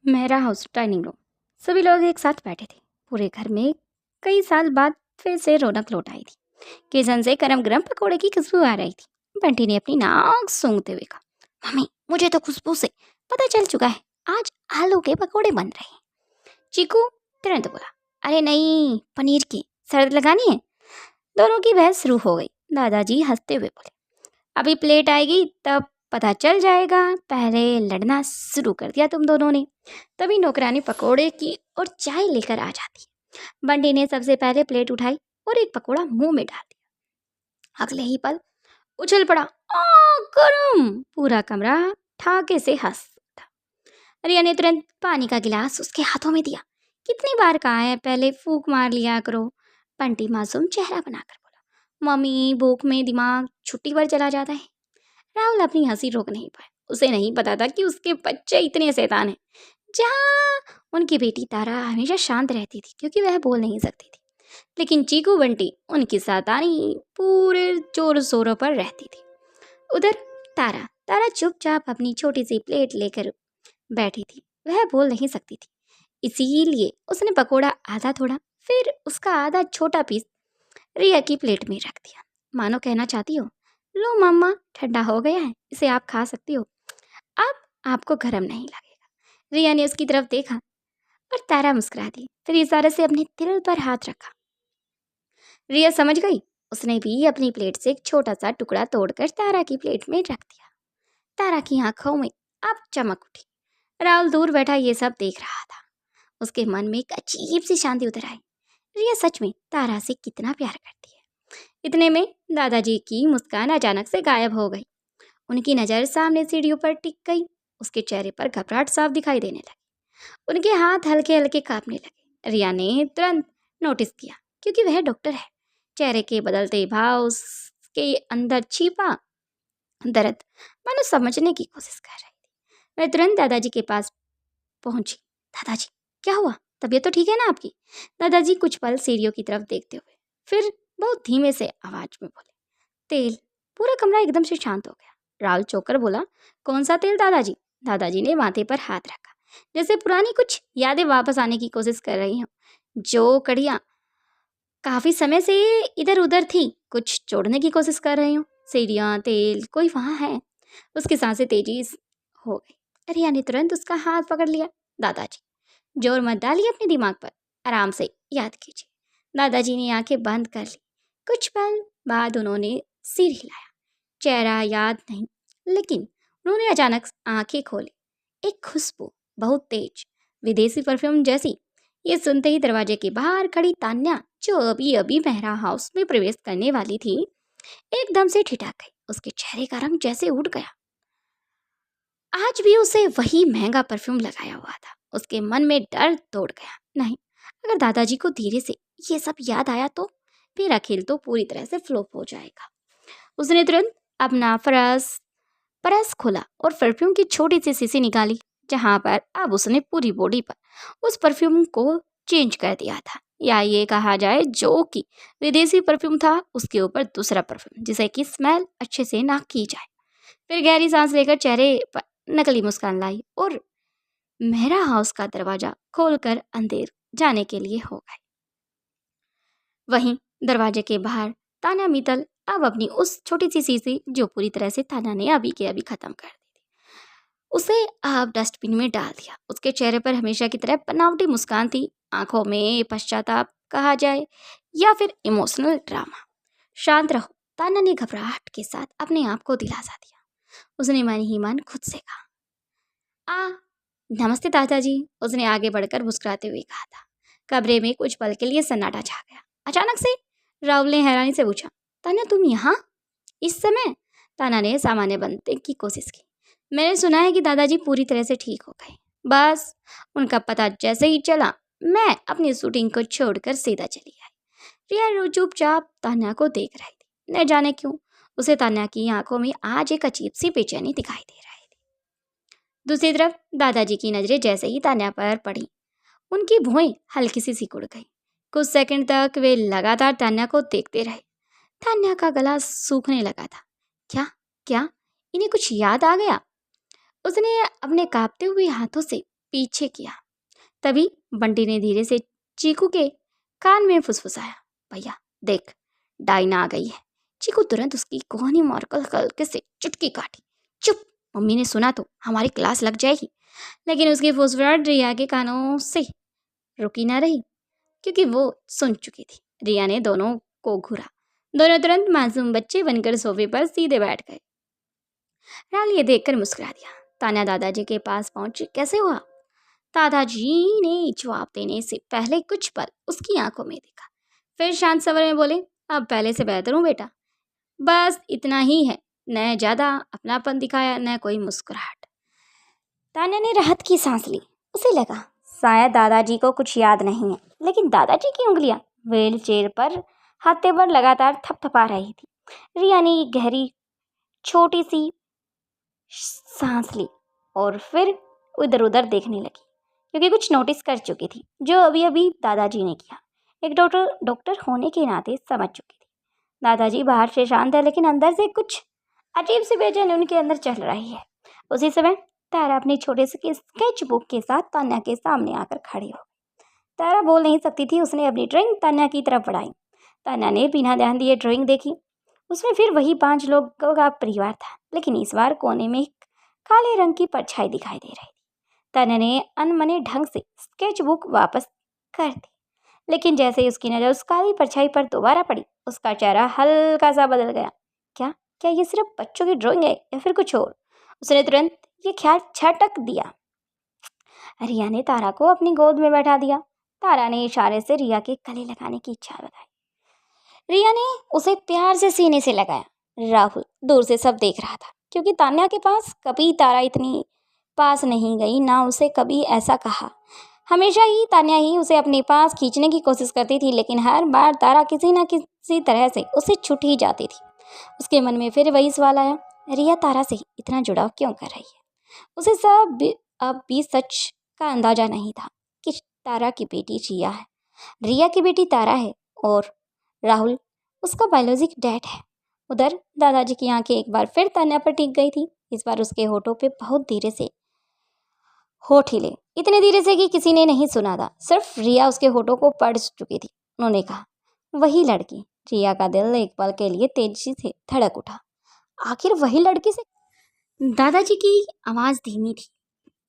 मेरा house dining room. सभी लोग एक साथ बैठे थे। पूरे घर में कई साल बाद फिर से रौनक लौट आई थी। किचन से गरम गरम पकौड़े की खुशबू आ रही थी। बंटी ने अपनी नाक सूंघते हुए कहा, मम्मी मुझे तो खुशबू से पता चल चुका है आज आलू के पकौड़े बन रहे हैं। चीकू तुरंत बोला, अरे नहीं, पनीर की शरत लगानी है। दोनों की बहस शुरू हो गई। दादाजी हंसते हुए बोले, अभी प्लेट आएगी तब पता चल जाएगा। पहले लड़ना शुरू कर दिया तुम दोनों ने। तभी नौकरानी पकोड़े की और चाय लेकर आ जाती। बंटी ने सबसे पहले प्लेट उठाई और एक पकोड़ा मुंह में डाल दिया। अगले ही पल उछल पड़ा, आ गरम! पूरा कमरा ठाके से हंस था। रिया ने तुरंत पानी का गिलास उसके हाथों में दिया। कितनी बार कहा है पहले फूंक मार लिया करो। बंटी मासूम चेहरा बनाकर बोला, मम्मी भूख में दिमाग छुट्टी पर चला जाता है। राहुल अपनी हंसी रोक नहीं पाया। उसे नहीं पता था कि उसके बच्चे इतने शैतान हैं। जहाँ उनकी बेटी तारा हमेशा शांत रहती थी क्योंकि वह बोल नहीं सकती थी, लेकिन चीकू बंटी उनकी शैतानी पूरे जोर शोरों पर रहती थी। उधर तारा तारा चुपचाप अपनी छोटी सी प्लेट लेकर बैठी थी। वह बोल नहीं सकती थी, इसीलिए उसने पकोड़ा आधा तोड़ा, फिर उसका आधा छोटा पीस रिया की प्लेट में रख दिया। मानो कहना चाहती हो, लो मम्मा ठंडा हो गया है, इसे आप खा सकती हो, अब आपको गर्म नहीं लगेगा। रिया ने उसकी तरफ देखा और तारा मुस्कुरा दी, फिर इशारे से अपने तिल पर हाथ रखा। रिया समझ गई। उसने भी अपनी प्लेट से एक छोटा सा टुकड़ा तोड़कर तारा की प्लेट में रख दिया। तारा की आंखों में अब चमक उठी। राहुल दूर बैठा ये सब देख रहा था। उसके मन में एक अजीब सी शांति उतर आई। रिया सच में तारा से कितना प्यार करती है। इतने में दादाजी की मुस्कान अचानक से गायब हो गई। उनकी नज़र सामने सीढ़ियों पर टिक गई। उसके चेहरे पर घबराहट साफ दिखाई देने लगी। उनके हाथ हल्के हल्के कांपने लगे। रिया ने तुरंत नोटिस किया क्योंकि वह डॉक्टर है। चेहरे के बदलते भाव, उसके अंदर छिपा दर्द मानो समझने की कोशिश कर रही थी। वह तुरंत दादाजी के पास पहुंची। दादाजी क्या हुआ, तबीयत तो ठीक है ना आपकी? दादाजी कुछ पल सीढ़ियों की तरफ देखते हुए फिर बहुत धीमे से आवाज में बोले, तेल। पूरा कमरा एकदम से शांत हो गया। राहुल चौंकर बोला, कौन सा तेल दादाजी? दादाजी ने माथे पर हाथ रखा, जैसे पुरानी कुछ यादें वापस आने की कोशिश कर रही हूँ। जो कड़ियाँ काफी समय से इधर उधर थी, कुछ जोड़ने की कोशिश कर रही हूँ। सीढ़ियाँ, तेल, कोई वहाँ है? उसकी सांसें तेजी हो गई। रिया ने तुरंत उसका हाथ पकड़ लिया। दादाजी जोर मत डालिए अपने दिमाग पर, आराम से याद कीजिए। दादाजी ने आंखें बंद कर ली। कुछ पल बाद उन्होंने सिर हिलाया। चेहरा याद नहीं, लेकिन उन्होंने अचानक आंखें खोली। एक खुशबू, बहुत तेज, विदेशी परफ्यूम जैसी। ये सुनते ही दरवाजे के बाहर खड़ी तान्या, जो अभी अभी मेहरा हाउस में प्रवेश करने वाली थी, एकदम से ठिठक गई। उसके चेहरे का रंग जैसे उड़ गया। आज भी उसे वही महंगा परफ्यूम लगाया हुआ था। उसके मन में डर दौड़ गया। नहीं, अगर दादाजी को धीरे से ये सब याद आया तो मेरा खेल तो पूरी तरह से फ्लॉप हो जाएगा। उसने तुरंत अपना परस खोला और परफ्यूम की छोटी सी शीशी निकाली, जहां पर अब उसने पूरी बॉडी पर उस परफ्यूम को चेंज कर दिया था, या ये कहा जाए जो कि विदेशी परफ्यूम था उसके ऊपर दूसरा परफ्यूम, जिसे कि स्मेल अच्छे से ना की जाए। फिर गहरी सांस लेकर चेहरे पर नकली मुस्कान लाई और मेहरा हाउस का दरवाजा खोलकर अंदर जाने के लिए हो गए। वहीं दरवाजे के बाहर ताना मितल अब अपनी उस छोटी सी शीशी, जो पूरी तरह से ताना ने अभी के अभी खत्म कर दी थी, उसे अब डस्टबिन में डाल दिया। उसके चेहरे पर हमेशा की तरह बनावटी मुस्कान थी, आंखों में पश्चाताप कहा जाए या फिर इमोशनल ड्रामा। शांत रहो, ताना ने घबराहट के साथ अपने आप को दिलासा दिया। उसने मन ही मन खुद से कहा, नमस्ते दादाजी। उसने आगे बढ़कर मुस्कुराते हुए कहा था। कमरे में कुछ पल के लिए सन्नाटा छा गया। अचानक से राहुल ने हैरानी से पूछा, ताना तुम यहाँ इस समय? ताना ने सामान्य बनने की कोशिश की। मैंने सुना है कि दादाजी पूरी तरह से ठीक हो गए। बस उनका पता जैसे ही चला, मैं अपनी शूटिंग को छोड़कर सीधा चली आई। रिया चुपचाप तान्या को देख रही थी। न जाने क्यों उसे तान्या की आंखों में आज एक अजीब सी बेचैनी दिखाई दे रही थी। दूसरी तरफ दादाजी की नजरें जैसे ही तान्या पर पड़ी, उनकी भौहें हल्की सी सिकुड़ गई। कुछ सेकंड तक वे लगातार तान्या को देखते रहे। तान्या का गला सूखने लगा था। क्या क्या इन्हें कुछ याद आ गया? उसने अपने कांपते हुए हाथों से पीछे किया। तभी बंटी ने धीरे से चीकू के कान में फुसफुसाया, भैया देख, डायना आ गई है। चीकू तुरंत उसकी कोहनी मारकर हल्के से चुटकी काटी। चुप, मम्मी ने सुना तो हमारी क्लास लग जाएगी। लेकिन उसकी फुसफुसाहट रिया के कानों से रुकी ना रही, क्योंकि वो सुन चुकी थी। रिया ने दोनों को घूरा। दोनों तुरंत मासूम बच्चे बनकर सोफे पर सीधे बैठ गए। राहुल ये देखकर मुस्कुरा दिया। तान्या दादाजी के पास पहुंची, कैसे हुआ? दादाजी ने जवाब देने से पहले कुछ पल उसकी आंखों में देखा, फिर शांत स्वर में बोले, अब पहले से बेहतर हूँ बेटा, बस इतना ही है। न ज्यादा अपनापन दिखाया, न कोई मुस्कुराहट। तान्या ने राहत की सांस ली। उसे लगा शायद दादाजी को कुछ याद नहीं है, लेकिन दादाजी की उंगलियां व्हील चेयर पर हाथे पर लगातार थपथपा रही थी। रिया ने एक गहरी छोटी सी सांस ली और फिर इधर उधर देखने लगी, क्योंकि कुछ नोटिस कर चुकी थी जो अभी अभी दादाजी ने किया। एक डॉक्टर होने के नाते समझ चुकी थी। दादाजी बाहर से शांत है, लेकिन अंदर से कुछ अजीब सी बेचैनी उनके अंदर चल रही है। उसी समय तारा अपने छोटे से स्केच बुक के साथ तान्या के सामने आकर खड़ी हो गई। तारा बोल नहीं सकती थी। उसने अपनी ड्राइंग तान्या की तरफ बढ़ाई। तान्या ने बिना ध्यान दिए ड्राइंग देखी। उसमें फिर वही 5 लोगों का परिवार था, लेकिन इस बार कोने में एक काले रंग की परछाई दिखाई दे रही थी। तान्या ने अनमने ढंग से स्केच बुक वापस कर दी, लेकिन जैसे ही उसकी नज़र उस काली परछाई पर दोबारा पड़ी, उसका चेहरा हल्का सा बदल गया। क्या क्या ये सिर्फ बच्चों की ड्राइंग है या फिर कुछ और? उसने तुरंत ये ख्याल छटक दिया। रिया ने तारा को अपनी गोद में बैठा दिया। तारा ने इशारे से रिया के गले लगाने की इच्छा बताई। रिया ने उसे प्यार से सीने से लगाया। राहुल दूर से सब देख रहा था, क्योंकि तान्या के पास कभी तारा इतनी पास नहीं गई, ना उसे कभी ऐसा कहा। हमेशा ही तान्या ही उसे अपने पास खींचने की कोशिश करती थी, लेकिन हर बार तारा किसी न किसी तरह से उसे छूट ही जाती थी। उसके मन में फिर वही सवाल आया, रिया तारा से इतना जुड़ाव क्यों कर रही है? उसे अब भी सच का अंदाजा नहीं था कि तारा की बेटी रिया है, रिया की बेटी तारा है और राहुल उसका बायोलॉजिक डैड है। उधर दादाजी की आंखें एक बार फिर तान्या पर टिक गई थी। इस बार उसके होठों पे बहुत धीरे से होठ हिले, इतने धीरे से कि किसी ने नहीं सुना था। सिर्फ रिया उसके होठों को पढ़ चुकी थी। उन्होंने कहा, वही लड़की। रिया का दिल एक पल के लिए तेजी से धड़क उठा। आखिर वही लड़की से? दादाजी की आवाज़ धीमी थी।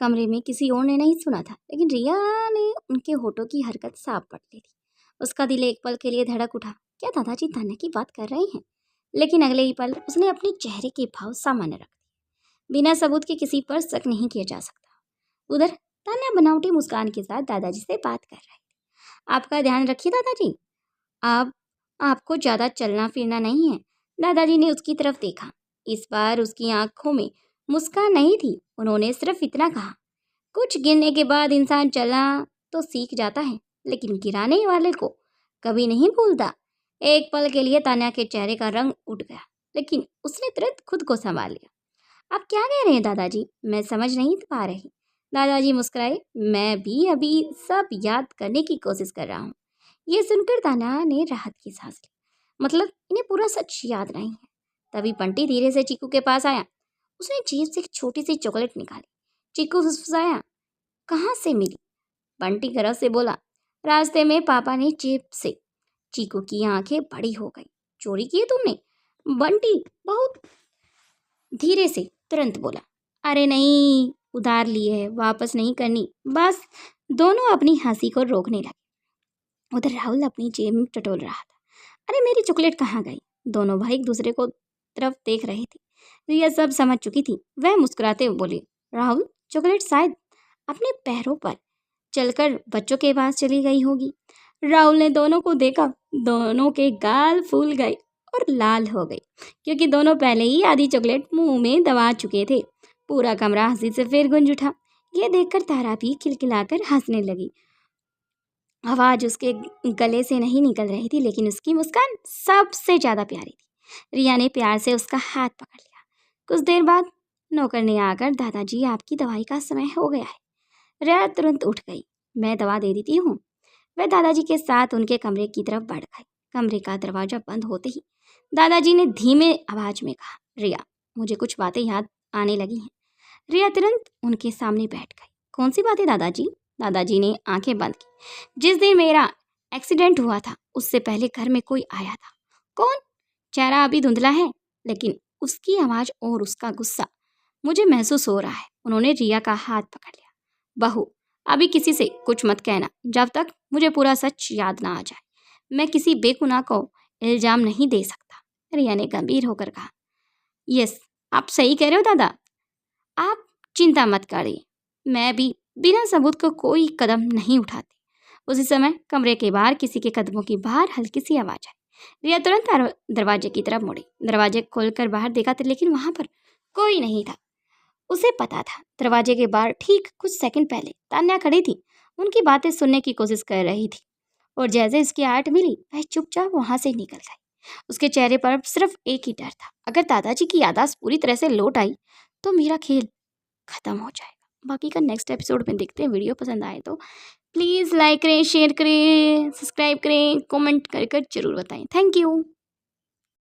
कमरे में किसी और ने नहीं सुना था, लेकिन रिया ने उनके होठों की हरकत साफ पढ़ ली थी। उसका दिल एक पल के लिए धड़क उठा। क्या दादाजी तान्या की बात कर रहे हैं? लेकिन अगले ही पल उसने अपने चेहरे के भाव सामान्य रख दिए। बिना सबूत के किसी पर शक नहीं किया जा सकता। उधर तान्या बनावटी मुस्कान के साथ दादाजी से बात कर रही थी। आपका ध्यान रखिए दादाजी, आपको ज़्यादा चलना फिरना नहीं है। दादाजी ने उसकी तरफ देखा। इस बार उसकी आंखों में मुस्कान नहीं थी। उन्होंने सिर्फ इतना कहा, कुछ गिरने के बाद इंसान चलना तो सीख जाता है, लेकिन गिराने वाले को कभी नहीं भूलता। एक पल के लिए तान्या के चेहरे का रंग उठ गया, लेकिन उसने तुरंत खुद को संभाल लिया। आप क्या कह रहे हैं दादाजी? मैं समझ नहीं पा रही। दादाजी मुस्कुराए। मैं भी अभी सब याद करने की कोशिश कर रहा हूँ। ये सुनकर तान्या ने राहत की सांस ली। मतलब इन्हें पूरा सच याद नहीं है। तभी बंटी धीरे से चीकू के पास आया। उसने जेब से एक छोटी सी चॉकलेट निकाली। चीकू फुसफुसाया, कहाँ से मिली? बंटी गरज से बोला, रास्ते में पापा ने जेब से। चीकू की आंखें बड़ी हो गई। चोरी की है तुमने? बंटी बहुत धीरे से तुरंत बोला, अरे नहीं, उधार ली है, वापस नहीं करनी। बस दोनों अपनी हंसी को रोकने लगे। उधर राहुल अपनी जेब में टटोल रहा था। अरे मेरी चॉकलेट कहाँ गई? दोनों भाई एक दूसरे को तरफ देख रहे थे। रिया सब समझ चुकी थी। वह मुस्कुराते हुए बोली, राहुल चॉकलेट शायद अपने पैरों पर चलकर बच्चों के पास चली गई होगी। राहुल ने दोनों को देखा। दोनों के गाल फूल गए और लाल हो गई, क्योंकि दोनों पहले ही आधी चॉकलेट मुंह में दबा चुके थे। पूरा कमरा हंसी से फिर गूंज उठा। यह देखकर तारा भी खिलखिलाकर हंसने लगी। आवाज़ उसके गले से नहीं निकल रही थी, लेकिन उसकी मुस्कान सबसे ज़्यादा प्यारी थी। रिया ने प्यार से उसका हाथ पकड़ लिया। कुछ देर बाद नौकर ने आकर, दादाजी आपकी दवाई का समय हो गया है। रिया तुरंत उठ गई। मैं दवा दे देती हूँ। वह दादाजी के साथ उनके कमरे की तरफ बढ़ गई। कमरे का दरवाज़ा बंद होते ही दादाजी ने धीमे आवाज में कहा, रिया मुझे कुछ बातें याद आने लगी हैं। रिया तुरंत उनके सामने बैठ गई। कौन सी बातें दादाजी? दादाजी ने आंखें बंद की। जिस दिन मेरा एक्सीडेंट हुआ था उससे पहले घर में कोई आया था। कौन? चेहरा अभी धुंधला है, लेकिन उसकी आवाज़ और उसका गुस्सा मुझे महसूस हो रहा है। उन्होंने रिया का हाथ पकड़ लिया। बहू, अभी किसी से कुछ मत कहना जब तक मुझे पूरा सच याद ना आ जाए। मैं किसी बेगुनाह को इल्ज़ाम नहीं दे सकता। रिया ने गंभीर होकर कहा। यस, आप सही कह रहे हो दादा, आप चिंता मत करिए। मैं भी बिना सबूत को कोई कदम नहीं उठाती। उसी समय कमरे के बाहर किसी के कदमों की बाहर हल्की सी आवाज़ आई। रिया तुरंत दरवाजे की तरफ मुड़ी। दरवाजे खोलकर बाहर देखा था, लेकिन वहां पर कोई नहीं था। उसे पता था दरवाजे के बाहर ठीक कुछ सेकंड पहले तान्या खड़ी थी, उनकी बातें सुनने की कोशिश कर रही थी। और जैसे इसकी आहट मिली, वह चुपचाप वहां से निकल गई। उसके चेहरे पर सिर्फ एक ही डर था, अगर दादाजी की याददाश्त पूरी तरह से लौट आई तो मेरा खेल खत्म हो जाएगा। बाकी का नेक्स्ट एपिसोड में देखते हैं। वीडियो पसंद आए तो प्लीज़ लाइक करें, शेयर करें, सब्सक्राइब करें, कमेंट कर जरूर बताएं। Thank you.